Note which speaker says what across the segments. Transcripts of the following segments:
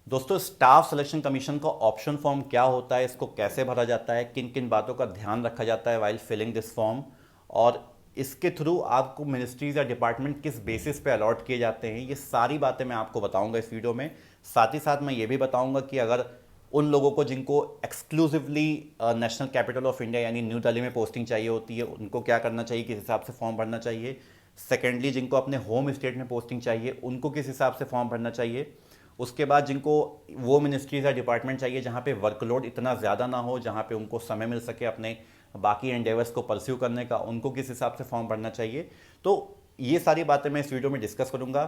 Speaker 1: दोस्तों, staff selection commission का option form क्या होता है, इसको कैसे भरा जाता है, किन किन बातों का ध्यान रखा जाता है वाइल फिलिंग दिस फॉर्म, और इसके थ्रू आपको मिनिस्ट्रीज या डिपार्टमेंट किस बेसिस पे अलॉट किए जाते हैं, ये सारी बातें मैं आपको बताऊंगा इस वीडियो में। साथ ही साथ मैं ये भी बताऊंगा कि अगर उन लोगों को जिनको exclusively national capital of India यानी न्यू दिल्ली में पोस्टिंग चाहिए होती है, उनको क्या करना चाहिए, किस हिसाब से फॉर्म भरना चाहिए। सेकेंडली, जिनको अपने होम स्टेट में पोस्टिंग चाहिए उनको किस हिसाब से फॉर्म भरना चाहिए। उसके बाद जिनको वो मिनिस्ट्रीज या डिपार्टमेंट चाहिए जहाँ पे वर्कलोड इतना ज़्यादा ना हो, जहाँ पे उनको समय मिल सके अपने बाकी एंडेवर्स को परस्यू करने का, उनको किस हिसाब से फॉर्म भरना चाहिए। तो ये सारी बातें मैं इस वीडियो में डिस्कस करूँगा।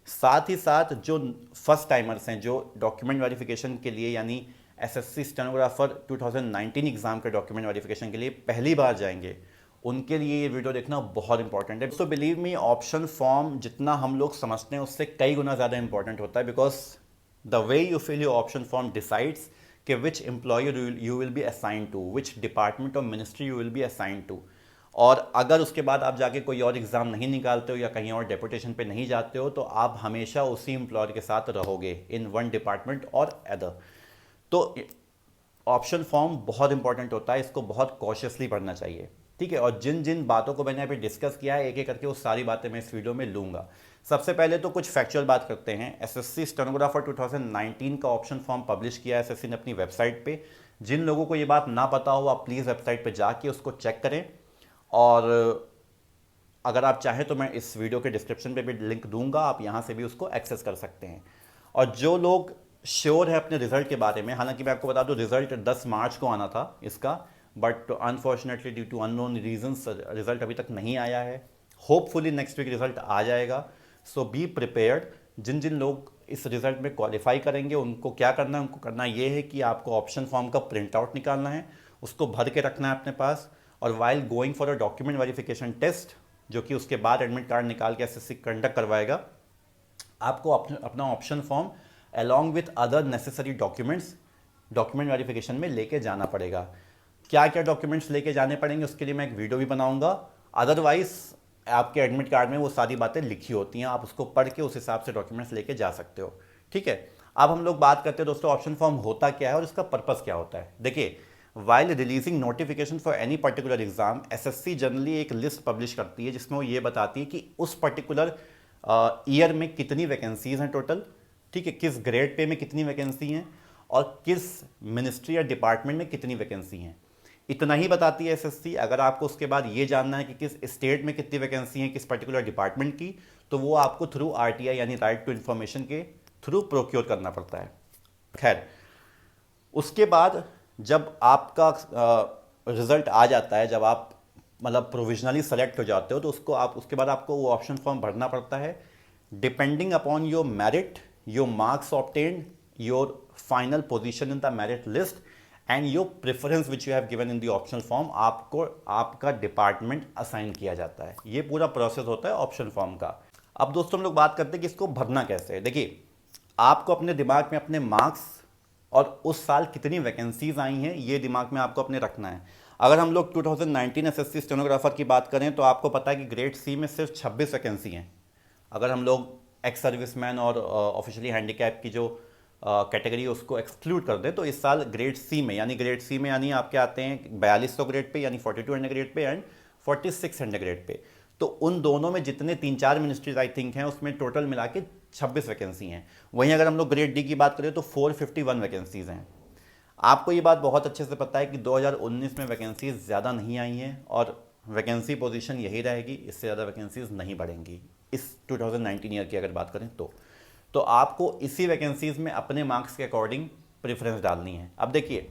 Speaker 1: साथ ही साथ जो फर्स्ट टाइमर्स हैं, जो डॉक्यूमेंट वेरिफिकेशन के लिए यानी एसएससी स्टेनोग्राफर 2019 एग्ज़ाम के डॉक्यूमेंट वेरिफिकेशन के लिए पहली बार जाएंगे, उनके लिए ये वीडियो देखना बहुत इंपॉर्टेंट है। So believe me, option form जितना हम लोग समझते हैं उससे कई गुना ज़्यादा इंपॉर्टेंट होता है, because the way you fill your option form decides कि which employer you will be assign to, which department और ministry you will be assign to. और अगर उसके बाद आप जाके कोई और एग्ज़ाम नहीं निकालते हो या कहीं और डेपुटेशन पे नहीं जाते हो, तो आप हमेशा उसी एम्प्लॉयर के साथ रहोगे इन वन डिपार्टमेंट और अदर। तो ऑप्शन फॉर्म बहुत इंपॉर्टेंट होता है, इसको बहुत कॉशियसली पढ़ना चाहिए, ठीक है। और जिन जिन बातों को मैंने अभी डिस्कस किया है एक एक करके वो सारी बातें मैं इस वीडियो में लूँगा। सबसे पहले तो कुछ फैक्चुअल बात करते हैं। एसएससी स्टेनोग्राफर 2019 का ऑप्शन फॉर्म पब्लिश किया है एसएससी ने अपनी वेबसाइट पे। जिन लोगों को ये बात ना पता हो, आप प्लीज़ वेबसाइट पे जाके उसको चेक करें, और अगर आप चाहें तो मैं इस वीडियो के डिस्क्रिप्शन पे भी लिंक दूंगा, आप यहाँ से भी उसको एक्सेस कर सकते हैं। और जो लोग श्योर है अपने रिजल्ट के बारे में, हालांकि मैं आपको बता दूं रिजल्ट 10 मार्च को आना था इसका, but unfortunately due to unknown reasons result अभी तक नहीं आया है। होपफुली नेक्स्ट वीक रिजल्ट आ जाएगा। So be prepared. जिन जिन लोग इस रिजल्ट में क्वालिफाई करेंगे उनको क्या करना है, उनको करना ये है कि आपको ऑप्शन फॉर्म का प्रिंट आउट निकालना है, उसको भर के रखना है अपने पास, और while going for a document verification test, जो कि उसके बाद एडमिट कार्ड निकाल के एसएससी कंडक्ट करवाएगा, आपको अपना option form along with other necessary documents document verification में लेके जाना पड़ेगा। क्या क्या डॉक्यूमेंट्स लेके जाने पड़ेंगे उसके लिए मैं एक वीडियो भी बनाऊंगा। अदरवाइज आपके एडमिट कार्ड में वो सारी बातें लिखी होती हैं, आप उसको पढ़ के उस हिसाब से डॉक्यूमेंट्स लेके जा सकते हो, ठीक है। अब हम लोग बात करते हैं दोस्तों ऑप्शन फॉर्म होता क्या है और इसका पर्पस क्या होता है। देखिए, while releasing notification for any particular exam, SSC generally एक लिस्ट पब्लिश करती है जिसमें वो ये बताती है कि उस पर्टिकुलर ईयर में कितनी वैकेंसीज हैं टोटल, ठीक है, किस ग्रेड पे में कितनी वैकेंसी हैं, और किस मिनिस्ट्री या डिपार्टमेंट में कितनी वैकेंसी हैं। इतना ही बताती है एसएससी। अगर आपको उसके बाद ये जानना है कि किस स्टेट में कितनी वैकेंसी हैं, किस पर्टिकुलर डिपार्टमेंट की, तो वो आपको थ्रू आरटीआई यानी राइट टू इन्फॉर्मेशन के थ्रू प्रोक्योर करना पड़ता है। खैर, उसके बाद जब आपका रिजल्ट आ जाता है, जब आप मतलब प्रोविजनली सेलेक्ट हो जाते हो, तो उसको आप उसके बाद आपको वो ऑप्शन फॉर्म भरना पड़ता है। Depending upon your merit, your marks obtained, your final position in the merit list and your preference which you have given in the option form, आपको आपका डिपार्टमेंट असाइन किया जाता है। ये पूरा प्रोसेस होता है ऑप्शन फॉर्म का। अब दोस्तों हम लोग बात करते हैं कि इसको भरना कैसे है। देखिए, आपको अपने दिमाग में अपने मार्क्स और उस साल कितनी वैकेंसीज आई हैं ये दिमाग में आपको अपने रखना है। अगर हम लोग 2019 एसएससी स्टेनोग्राफर की बात करें तो आपको पता है कि ग्रेड सी में सिर्फ 26 वैकेंसी हैं। अगर हम लोग एक्स सर्विसमैन और ऑफिशियली हैंडीकैप की जो कैटेगरी है उसको एक्सक्लूड कर दें, तो इस साल ग्रेड सी में यानी आपके आते हैं 4200 ग्रेड पे यानी 4200 grade pay and 4600 grade pay. तो उन दोनों में जितने 3-4 मिनिस्ट्रीज आई थिंक हैं उसमें टोटल मिला के 26 वैकेंसी हैं। वहीं अगर हम लोग ग्रेड डी की बात करें तो 451 वैकेंसीज हैं। आपको ये बात बहुत अच्छे से पता है कि 2019 में वैकेंसीज ज़्यादा नहीं आई हैं और वैकेंसी पोजीशन यही रहेगी, इससे ज़्यादा वैकेंसीज नहीं बढ़ेंगी इस 2019 ईयर की अगर बात करें तो आपको इसी वैकेंसीज में अपने मार्क्स के अकॉर्डिंग प्रेफरेंस डालनी है। अब देखिए,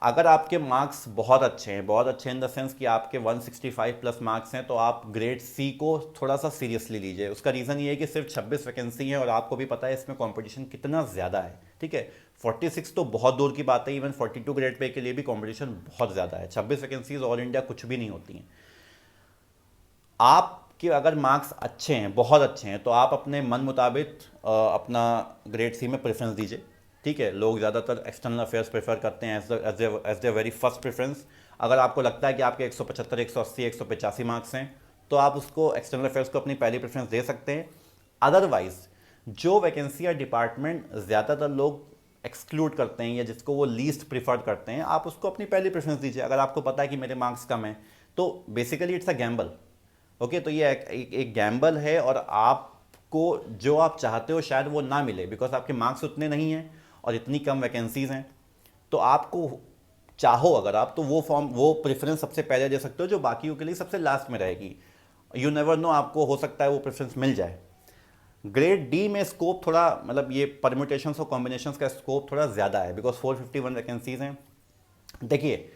Speaker 1: अगर आपके मार्क्स बहुत अच्छे इन द सेंस कि आपके 165 प्लस मार्क्स हैं, तो आप ग्रेड सी को थोड़ा सा सीरियसली लीजिए। उसका रीज़न ये है कि सिर्फ 26 वैकेंसी है और आपको भी पता है इसमें कंपटीशन कितना ज़्यादा है, ठीक है। 46 तो बहुत दूर की बात है, इवन 42 ग्रेड पे के लिए भी कंपटीशन बहुत ज़्यादा है। 26 वैकेंसीज ऑल इंडिया कुछ भी नहीं होती हैं। आपके अगर मार्क्स अच्छे हैं, बहुत अच्छे हैं, तो आप अपने मन मुताबिक अपना ग्रेड सी में प्रेफरेंस दीजिए, ठीक है। लोग ज़्यादातर एक्सटर्नल अफेयर्स प्रेफर करते हैं as the very first preference. अगर आपको लगता है कि आपके 175, 180, 185 मार्क्स हैं, तो आप उसको एक्सटर्नल अफेयर्स को अपनी पहली प्रेफरेंस दे सकते हैं। अदरवाइज जो वैकेंसी या डिपार्टमेंट ज़्यादातर लोग एक्सक्लूड करते हैं या जिसको वो लीस्ट प्रिफर करते हैं, आप उसको अपनी पहली प्रेफरेंस दीजिए। अगर आपको पता है कि मेरे मार्क्स कम हैं, तो basically it's a gamble. Okay, तो ये एक गैम्बल है, और आपको जो आप चाहते हो शायद वो ना मिले, बिकॉज आपके मार्क्स उतने नहीं हैं और इतनी कम वैकेंसीज हैं। तो आपको चाहो अगर आप, तो वो फॉर्म, वो प्रेफरेंस सबसे पहले दे सकते हो, जो बाकियों के लिए सबसे लास्ट में रहेगी। यू नेवर नो, आपको हो सकता है वो प्रेफरेंस मिल जाए। ग्रेड डी में स्कोप थोड़ा, मतलब ये परम्यूटेशंस और कॉम्बिनेशंस का स्कोप थोड़ा ज़्यादा है, बिकॉज 451 वैकेंसीज हैं। देखिए,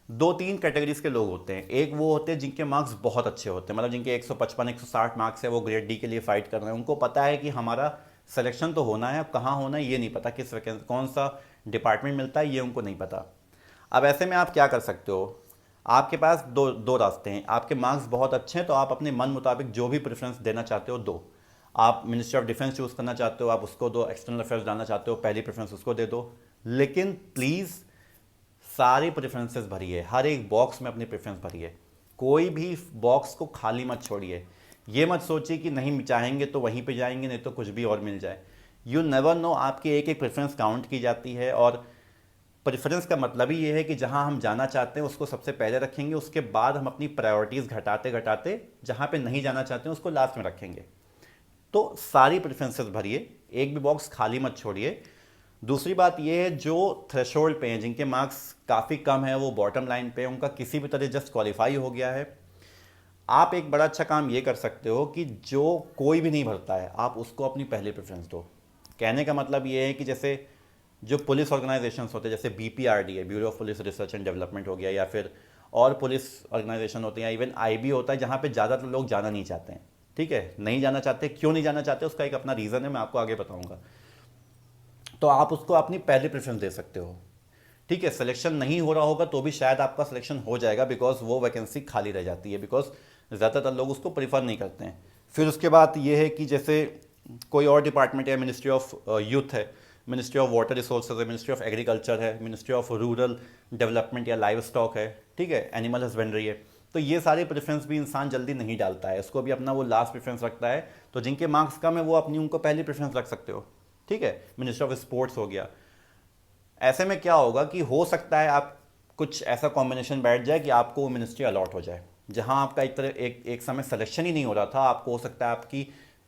Speaker 1: दो तीन कैटेगरीज के लोग होते हैं। एक वो होते हैं जिनके मार्क्स बहुत अच्छे होते हैं, मतलब जिनके 155 160 मार्क्स है, वो ग्रेड डी के लिए फाइट कर रहे हैं। उनको पता है कि हमारा सिलेक्शन तो होना है, अब कहाँ होना है ये नहीं पता, किस वैकेंसी कौन सा डिपार्टमेंट मिलता है ये उनको नहीं पता। अब ऐसे में आप क्या कर सकते हो, आपके पास दो दो रास्ते हैं। आपके मार्क्स बहुत अच्छे हैं तो आप अपने मन मुताबिक जो भी प्रेफरेंस देना चाहते हो दो। आप मिनिस्ट्री ऑफ डिफेंस चूज़ करना चाहते हो, आप उसको दो। एक्सटर्नल अफेयर्स डालना चाहते हो, पहली प्रेफरेंस उसको दे दो। लेकिन प्लीज़ सारी प्रेफरेंसेस भरिए, हर एक बॉक्स में अपनी प्रेफरेंस भरिए। कोई भी बॉक्स को खाली मत छोड़िए। ये मत सोचिए कि नहीं चाहेंगे तो वहीं पे जाएंगे, नहीं तो कुछ भी और मिल जाए। यू नेवर नो, आपकी एक एक प्रेफरेंस काउंट की जाती है, और प्रेफरेंस का मतलब ही ये है कि जहां हम जाना चाहते हैं उसको सबसे पहले रखेंगे, उसके बाद हम अपनी प्रायोरिटीज़ घटाते घटाते जहां पे नहीं जाना चाहते हैं उसको लास्ट में रखेंगे। तो सारी प्रेफरेंसेस भरिए, एक भी बॉक्स खाली मत छोड़िए। दूसरी बात यह है, जो थ्रेशोल्ड पे हैं, जिनके मार्क्स काफ़ी कम है, वो बॉटम लाइन पे, उनका किसी भी तरह जस्ट क्वालिफाई हो गया है, आप एक बड़ा अच्छा काम ये कर सकते हो कि जो कोई भी नहीं भरता है आप उसको अपनी पहली प्रेफरेंस दो। कहने का मतलब ये है कि जैसे जो पुलिस ऑर्गेनाइजेशंस होते हैं, जैसे BPRD है, bureau of police research and development हो गया, या फिर और पुलिस ऑर्गेनाइजेशन होते हैं, या इवन IB होता है, जहाँ पे ज़्यादातर लोग जाना नहीं चाहते हैं। ठीक है, नहीं जाना चाहते, क्यों नहीं जाना चाहते उसका एक अपना रीज़न है, मैं आपको आगे बताऊँगा। तो आप उसको अपनी पहली प्रेफरेंस दे सकते हो। ठीक है, सिलेक्शन नहीं हो रहा होगा तो भी शायद आपका सिलेक्शन हो जाएगा, बिकॉज वो वैकेंसी खाली रह जाती है, बिकॉज ज़्यादातर लोग उसको प्रीफर नहीं करते हैं। फिर उसके बाद ये है कि जैसे कोई और डिपार्टमेंट है, मिनिस्ट्री ऑफ यूथ है, मिनिस्ट्री ऑफ वाटर रिसोर्सेज है, मिनिस्ट्री ऑफ एग्रीकल्चर है, मिनिस्ट्री ऑफ रूरल डेवलपमेंट या लाइव स्टॉक है, ठीक है, एनिमल हस्बेंड्री है। तो ये सारे प्रेफरेंस भी इंसान जल्दी नहीं डालता है, इसको भी अपना वो लास्ट प्रेफरेंस रखता है। तो जिनके मार्क्स कम है वो अपनी उनको पहली प्रेफरेंस रख सकते हो। ठीक है, मिनिस्ट्री ऑफ स्पोर्ट्स हो गया। ऐसे में क्या होगा कि हो सकता है आप कुछ ऐसा कॉम्बिनेशन बैठ जाए कि आपको वो मिनिस्ट्री अलॉट हो जाए, जहां आपका एक तरह एक समय सिलेक्शन ही नहीं हो रहा था, आपको हो सकता है आपकी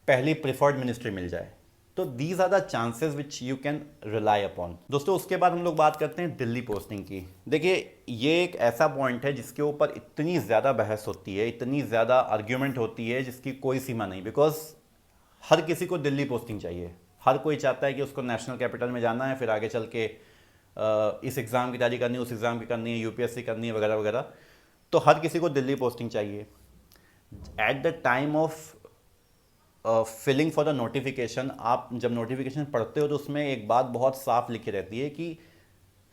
Speaker 1: पहली प्रिफर्ड मिनिस्ट्री मिल जाए। तो these are the chances which you can rely upon. दोस्तों, उसके बाद हम लोग बात करते हैं दिल्ली पोस्टिंग की। देखिए, ये एक ऐसा पॉइंट है जिसके ऊपर इतनी ज़्यादा बहस होती है, इतनी ज़्यादा आर्ग्यूमेंट होती है, जिसकी कोई सीमा नहीं। बिकॉज हर किसी को दिल्ली पोस्टिंग चाहिए, हर कोई चाहता है कि उसको नेशनल कैपिटल में जाना है, फिर आगे चल के इस एग्ज़ाम की तैयारी करनी है, उस एग्ज़ाम की करनी है, UPSC करनी है, वगैरह वगैरह। तो हर किसी को दिल्ली पोस्टिंग चाहिए। At the time of filling for the notification, आप जब नोटिफिकेशन पढ़ते हो तो उसमें एक बात बहुत साफ लिखी रहती है कि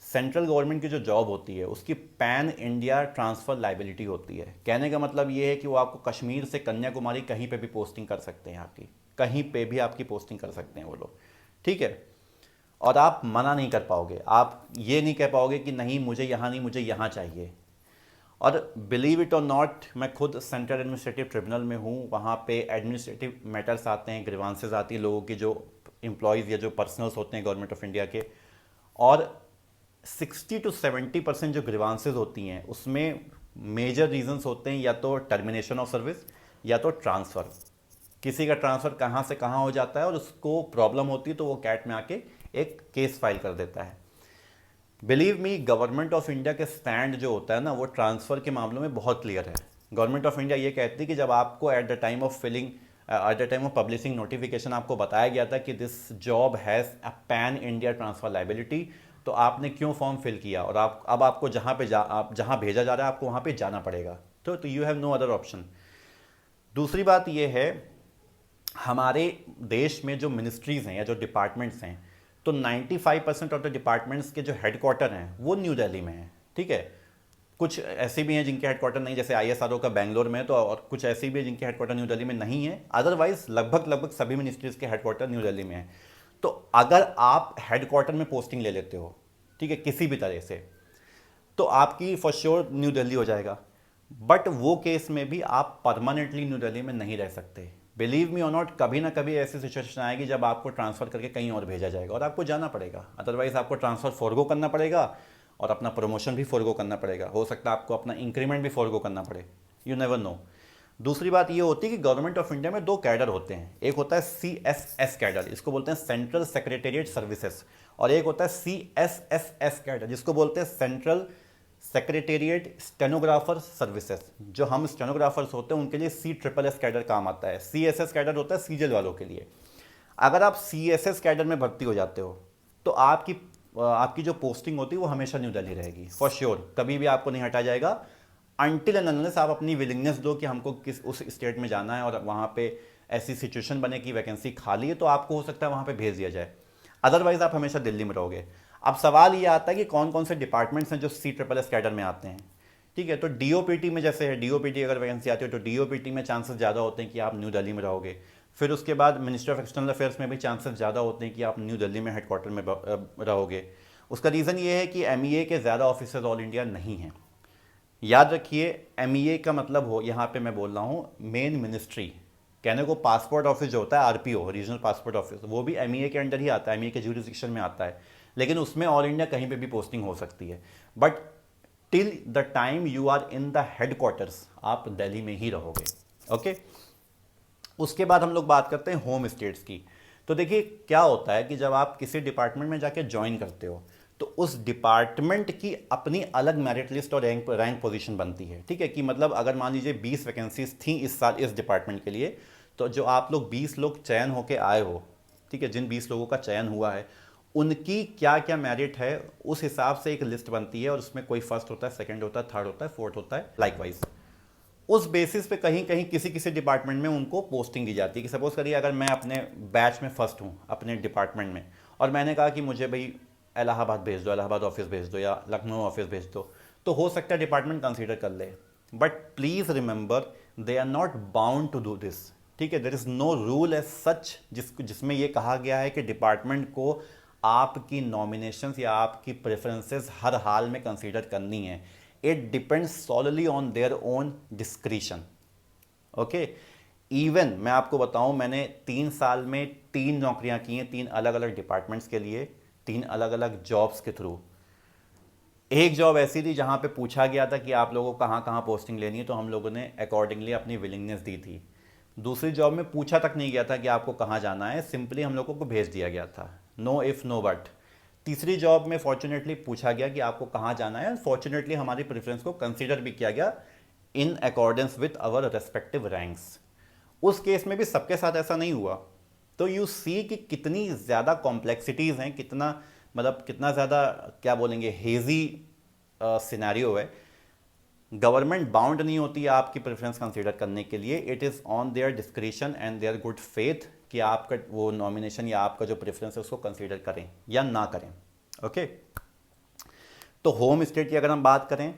Speaker 1: सेंट्रल गवर्नमेंट की जो जॉब होती है उसकी पैन इंडिया ट्रांसफ़र लाइबिलिटी होती है। कहने का मतलब ये है कि वो आपको कश्मीर से कन्याकुमारी कहीं पे भी पोस्टिंग कर सकते हैं, आपकी कहीं पे भी आपकी पोस्टिंग कर सकते हैं वो लोग। ठीक है, और आप मना नहीं कर पाओगे, आप ये नहीं कह पाओगे कि नहीं मुझे यहाँ नहीं, मुझे यहाँ चाहिए। और बिलीव इट और नॉट, मैं खुद सेंट्रल एडमिनिस्ट्रेटिव ट्रिब्यूनल में हूँ, वहाँ पे एडमिनिस्ट्रेटिव मैटर्स आते हैं, ग्रीवांसेस आती है लोगों की, जो एम्प्लॉयज़ या जो पर्सनल्स होते हैं गवर्नमेंट ऑफ इंडिया के। और 60 to 70% जो ग्रीवांसेस होती हैं उसमें मेजर रीजंस होते हैं या तो टर्मिनेशन ऑफ सर्विस या तो ट्रांसफ़र। किसी का ट्रांसफ़र कहाँ से कहाँ हो जाता है और उसको प्रॉब्लम होती है तो वो कैट में आके एक केस फाइल कर देता है। Believe me, government of India के स्टैंड जो होता है ना, वो ट्रांसफ़र के मामलों में बहुत क्लियर है। गवर्नमेंट ऑफ इंडिया ये कहती है कि जब आपको at the time of filling, at the time of publishing notification आपको बताया गया था कि this job has a pan India transfer liability, तो आपने क्यों फॉर्म फिल किया, और आप अब आपको आप जहाँ भेजा जा रहा है आपको वहाँ पे जाना पड़ेगा। तो you have no other option. दूसरी बात ये है, हमारे देश में जो मिनिस्ट्रीज़ हैं या जो डिपार्टमेंट्स हैं, तो 95% ऑफ द डिपार्टमेंट्स के जो हेडक्वार्टर हैं वो न्यू दिल्ली में हैं। ठीक है, कुछ ऐसे भी हैं जिनके हेडक्वार्टर नहीं, जैसे ISRO का बेंगलोर में है, तो और कुछ ऐसे भी हैं जिनके हेडक्वार्टर न्यू दिल्ली में नहीं है। अदरवाइज लगभग सभी मिनिस्ट्रीज़ के हेडक्वार्टर न्यू दिल्ली में है। तो अगर आप हेडक्वार्टर में पोस्टिंग ले लेते हो, ठीक है, किसी भी तरह से, तो आपकी फॉर श्योर न्यू दिल्ली हो जाएगा। बट वो केस में भी आप परमानेंटली न्यू दिल्ली में नहीं रह सकते। बिलीव मी और नॉट, कभी ना कभी ऐसी सिचुएशन आएगी जब आपको ट्रांसफ़र करके कहीं और भेजा जाएगा और आपको जाना पड़ेगा, अदरवाइज आपको ट्रांसफ़र फॉरगो करना पड़ेगा और अपना प्रमोशन भी फॉरगो करना पड़ेगा, हो सकता है आपको अपना इंक्रीमेंट भी फॉरगो करना पड़े, यू नेवर नो। दूसरी बात ये होती है कि गवर्नमेंट ऑफ इंडिया में दो कैडर होते हैं, एक होता है CSS कैडर, इसको बोलते हैं सेंट्रल सेक्रेटेरिएट सर्विसेज, और एक होता है CSSS कैडर, जिसको बोलते हैं सेंट्रल सेक्रेटेरिएट स्टेनोग्राफर सर्विसेज। जो हम स्टेनोग्राफर्स होते हैं उनके लिए CSSS कैडर काम आता है, CSS कैडर होता है सीजल वालों के लिए। अगर आप CSS कैडर में भर्ती हो जाते हो तो आपकी जो पोस्टिंग होती है वो हमेशा न्यू दिल्ली रहेगी, फॉर श्योर, कभी भी आपको नहीं हटाया जाएगा अनटिल एंड अनलेस आप अपनी विलिंगनेस दो कि हमको किस उस स्टेट में जाना है और वहाँ पे ऐसी सिचुएशन बने कि वैकेंसी खाली है, तो आपको हो सकता है वहाँ पे भेज दिया जाए, अदरवाइज आप हमेशा दिल्ली में रहोगे। अब सवाल ये आता है कि कौन कौन से डिपार्टमेंट्स हैं जो CSSS कैडर में आते हैं, ठीक है। तो DOPT में जैसे है, DOPT अगर वैकेंसी आती है तो DOPT में चांसेस ज़्यादा होते हैं कि आप न्यू दिल्ली में रहोगे। फिर उसके बाद मिनिस्ट्री ऑफ एक्सटर्नल अफेयर्स में भी चांसेस ज़्यादा होते हैं कि आप न्यू दिल्ली में हेडक्वार्टर में रहोगे। उसका रीज़न ये है कि MEA के ज़्यादा ऑफिसर्स ऑल इंडिया नहीं हैं। याद रखिए, MEA का मतलब हो, यहाँ पे मैं बोल रहा हूँ मेन मिनिस्ट्री, कहने को पासपोर्ट ऑफिस जो होता है RPO, रीजनल पासपोर्ट ऑफिस, वो भी MEA के अंडर ही आता है, MEA के ज्यूरिसडिक्शन में आता है, लेकिन उसमें ऑल इंडिया कहीं पे भी पोस्टिंग हो सकती है। But till the time you are in the headquarters आप दिल्ली में ही रहोगे, ओके। उसके बाद हम लोग बात करते हैं होम स्टेट्स की। तो देखिए क्या होता है कि जब आप किसी डिपार्टमेंट में जाके ज्वाइन करते हो तो उस डिपार्टमेंट की अपनी अलग मेरिट लिस्ट और रैंक पोजीशन बनती है, ठीक है। कि मतलब अगर मान लीजिए 20 वैकेंसीज थी इस साल इस डिपार्टमेंट के लिए, तो जो आप लोग 20 लोग चयन होके आए हो, ठीक है, जिन 20 लोगों का चयन हुआ है उनकी क्या क्या मेरिट है उस हिसाब से एक लिस्ट बनती है, और उसमें कोई फर्स्ट होता है, सेकंड होता है, थर्ड होता है, फोर्थ होता है, लाइकवाइज। उस बेसिस पे कहीं कहीं किसी किसी डिपार्टमेंट में उनको पोस्टिंग दी जाती है। कि सपोज करिए अगर मैं अपने बैच में फर्स्ट हूँ अपने डिपार्टमेंट में, और मैंने कहा कि मुझे भाई इलाहाबाद भेज दो, इलाहाबाद ऑफिस भेज दो या लखनऊ ऑफिस भेज दो, तो हो सकता है डिपार्टमेंट कंसीडर कर ले। But please remember they are not bound to do this, ठीक है। There is no rule as such जिसमें ये कहा गया है कि डिपार्टमेंट को आपकी नॉमिनेशंस या आपकी प्रेफरेंसेस हर हाल में कंसीडर करनी है। It depends solidly on their own discretion, okay. Even मैं आपको बताऊं, मैंने 3 साल में 3 नौकरियां की हैं, 3 अलग अलग डिपार्टमेंट्स के लिए, 3 अलग अलग जॉब्स के थ्रू। एक जॉब ऐसी थी जहां पे पूछा गया था कि आप लोगों को कहाँ कहाँ पोस्टिंग लेनी है, तो हम लोगों ने अकॉर्डिंगली अपनी विलिंगनेस दी थी। दूसरी जॉब में पूछा तक नहीं गया था कि आपको कहाँ जाना है, सिंपली हम लोगों को भेज दिया गया था, नो इफ़ नो बट। तीसरी जॉब में फॉर्चुनेटली पूछा गया कि आपको कहाँ जाना है, फॉर्चुनेटली हमारी प्रेफरेंस को कंसीडर भी किया गया in accordance with our respective ranks. उस केस में भी सबके साथ ऐसा नहीं हुआ। तो यू सी कि कितनी ज़्यादा कॉम्प्लेक्सिटीज़ हैं, कितना ज़्यादा क्या बोलेंगे हेजी सिनेरियो है। गवर्नमेंट बाउंड नहीं होती है आपकी प्रेफरेंस कंसीडर करने के लिए, it is on their discretion and their good faith कि आपका वो नॉमिनेशन या आपका जो प्रेफरेंस है उसको कंसीडर करें या ना करें, ओके। तो होम स्टेट की अगर हम बात करें,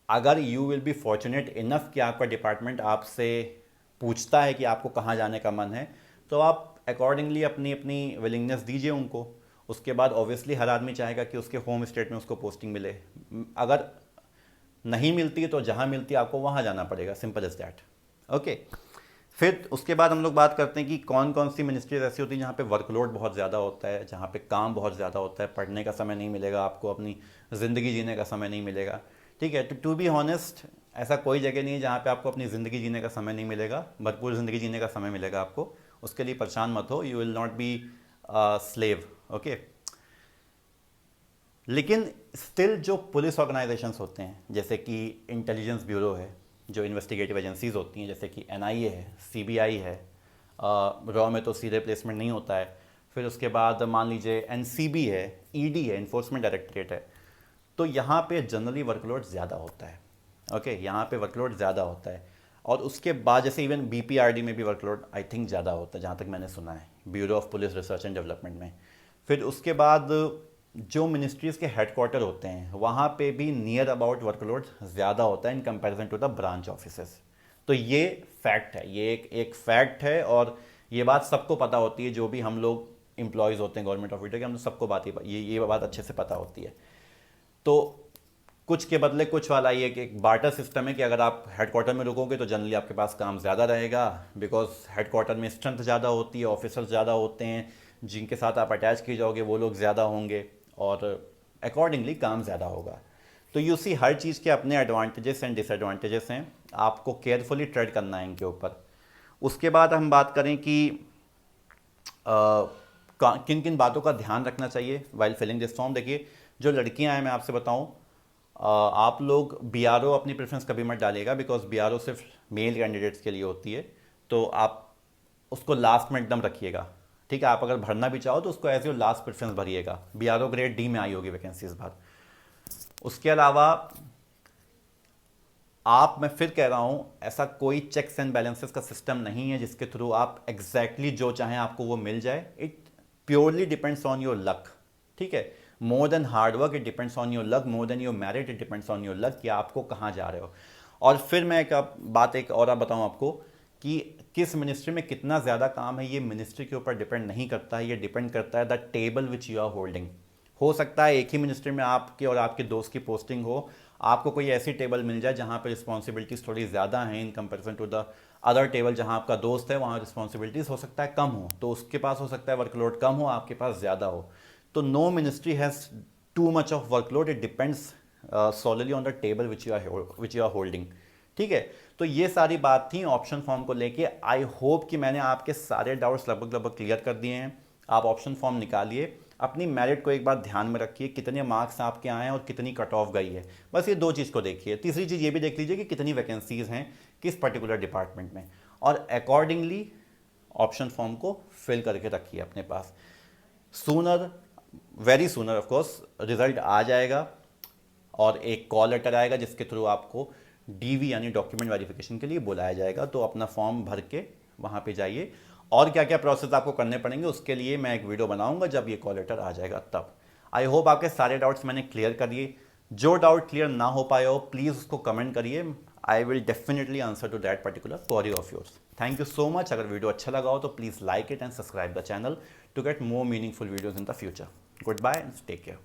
Speaker 1: अगर you will B fortunate enough कि आपका डिपार्टमेंट आपसे पूछता है कि आपको कहाँ जाने का मन है, तो आप अकॉर्डिंगली अपनी अपनी विलिंगनेस दीजिए उनको। उसके बाद ऑब्वियसली हर आदमी चाहेगा कि उसके होम स्टेट में उसको पोस्टिंग मिले, अगर नहीं मिलती है तो जहाँ मिलती है आपको वहाँ जाना पड़ेगा, सिंपल इज दैट, ओके। फिर उसके बाद हम लोग बात करते हैं कि कौन कौन सी मिनिस्ट्रीज ऐसी होती हैं जहाँ पे वर्कलोड बहुत ज़्यादा होता है, जहाँ पे काम बहुत ज़्यादा होता है, पढ़ने का समय नहीं मिलेगा आपको, अपनी ज़िंदगी जीने का समय नहीं मिलेगा, ठीक है। टू बी हॉनेस्ट, ऐसा कोई जगह नहीं है जहाँ पे आपको अपनी ज़िंदगी जीने का समय नहीं मिलेगा, भरपूर ज़िंदगी जीने का समय मिलेगा आपको, उसके लिए परेशान मत हो, you will not be slave, okay. लेकिन स्टिल जो पुलिस ऑर्गेनाइजेशंस होते हैं, जैसे कि इंटेलिजेंस ब्यूरो है, जो इन्वेस्टिगेटिव एजेंसीज होती हैं, जैसे कि NIA है, CBI है, रॉ में तो सीधे प्लेसमेंट नहीं होता है, फिर उसके बाद मान लीजिए NCB है, ED है, इन्फोर्समेंट डायरेक्टरेट है, तो यहाँ पे जनरली वर्कलोड ज़्यादा होता है, ओके, यहाँ पे वर्कलोड ज़्यादा होता है। और उसके बाद जैसे इवन BPRD में भी वर्कलोड आई थिंक ज़्यादा होता है, जहाँ तक मैंने सुना है, bureau of police research and development में। फिर उसके बाद जो मिनिस्ट्रीज़ के हेडक्वार्टर होते हैं वहाँ पे भी नियर अबाउट वर्कलोड ज़्यादा होता है in comparison to the branch offices. तो ये फैक्ट है, ये एक फैक्ट है, और ये बात सबको पता होती है, जो भी हम लोग एम्प्लॉयज़ होते हैं गवर्नमेंट ऑफ इंडिया के, हम सबको ये बात अच्छे से पता होती है। तो कुछ के बदले कुछ वाला ये कि एक बार्टर सिस्टम है कि अगर आप हेडक्वार्टर में रुकोगे तो जनरली आपके पास काम ज़्यादा रहेगा, बिकॉज हेडक्वार्टर में स्ट्रेंथ ज़्यादा होती है, ऑफिसर्स ज़्यादा होते हैं, जिनके साथ आप अटैच किए जाओगे वो लोग ज़्यादा होंगे और अकॉर्डिंगली काम ज़्यादा होगा। तो यू सी हर चीज़ के अपने एडवांटेजेस एंड डिसएडवांटेजेस हैं, आपको केयरफुली ट्रेड करना है इनके ऊपर। उसके बाद हम बात करें कि किन किन बातों का ध्यान रखना चाहिए वाइल फिलिंग दिस फॉर्म। देखिए जो लड़कियां हैं, मैं आपसे बताऊं, आप लोग BRO अपनी प्रेफरेंस कभी मत डालिएगा, बिकॉज BRO सिर्फ मेल कैंडिडेट्स के लिए होती है, तो आप उसको लास्ट में एकदम रखिएगा। ठीक है, आप अगर भरना भी चाहो तो उसको एज योर लास्ट प्रेफरेंस भरिएगा। BRO ग्रेड D में आई होगी वैकेंसी इस बार। उसके अलावा मैं फिर कह रहा हूं, ऐसा कोई चेक्स एंड बैलेंसेस का सिस्टम नहीं है जिसके थ्रू आप एग्जैक्टली जो चाहें आपको वो मिल जाए। It purely depends on your luck. ठीक है, more than hard work it depends on your luck, more than your merit it depends on your luck कि आपको कहाँ जा रहे हो। और फिर मैं एक और बताऊं आपको कि किस मिनिस्ट्री में कितना ज़्यादा काम है, ये मिनिस्ट्री के ऊपर डिपेंड नहीं करता है, ये डिपेंड करता है the table which you are holding. हो सकता है एक ही मिनिस्ट्री में आपके और आपके दोस्त की पोस्टिंग हो, आपको कोई ऐसी टेबल मिल जाए जहाँ पे रिस्पॉन्सिबिलिटीज़ थोड़ी ज़्यादा हैं in comparison to the other table जहाँ आपका दोस्त है, वहाँ रिस्पॉन्सिबिलिटीज़ हो सकता है कम हो, तो उसके पास हो सकता है वर्कलोड कम हो, आपके पास ज़्यादा हो। तो no ministry has too much of workload, it depends solely on the table which you are holding. ठीक है, तो ये सारी बात थी ऑप्शन फॉर्म को लेके। आई होप कि मैंने आपके सारे डाउट्स लगभग क्लियर कर दिए हैं। आप ऑप्शन फॉर्म निकालिए, अपनी मेरिट को एक बार ध्यान में रखिए, कितने मार्क्स आपके आए हैं और कितनी कट ऑफ गई है, बस ये दो चीज़ को देखिए। तीसरी चीज़ ये भी देख लीजिए कि कितनी वैकेंसीज़ हैं किस पर्टिकुलर डिपार्टमेंट में, और अकॉर्डिंगली ऑप्शन फॉर्म को फिल करके रखिए अपने पास। Sooner, very sooner of course result आ जाएगा और एक कॉल लेटर आएगा जिसके थ्रू आपको DV यानी डॉक्यूमेंट वेरिफिकेशन के लिए बुलाया जाएगा। तो अपना फॉर्म भर के वहाँ पे जाइए, और क्या क्या प्रोसेस आपको करने पड़ेंगे उसके लिए मैं एक वीडियो बनाऊंगा जब ये कॉल लेटर आ जाएगा तब। आई होप आपके सारे डाउट्स मैंने क्लियर कर दिए। जो डाउट क्लियर ना हो पाए हो प्लीज़ उसको कमेंट करिए, I will definitely answer to that particular query of yours. Thank you so much. अगर वीडियो अच्छा लगा हो तो please like it and subscribe the channel to get more meaningful videos in the future. Goodbye and take care.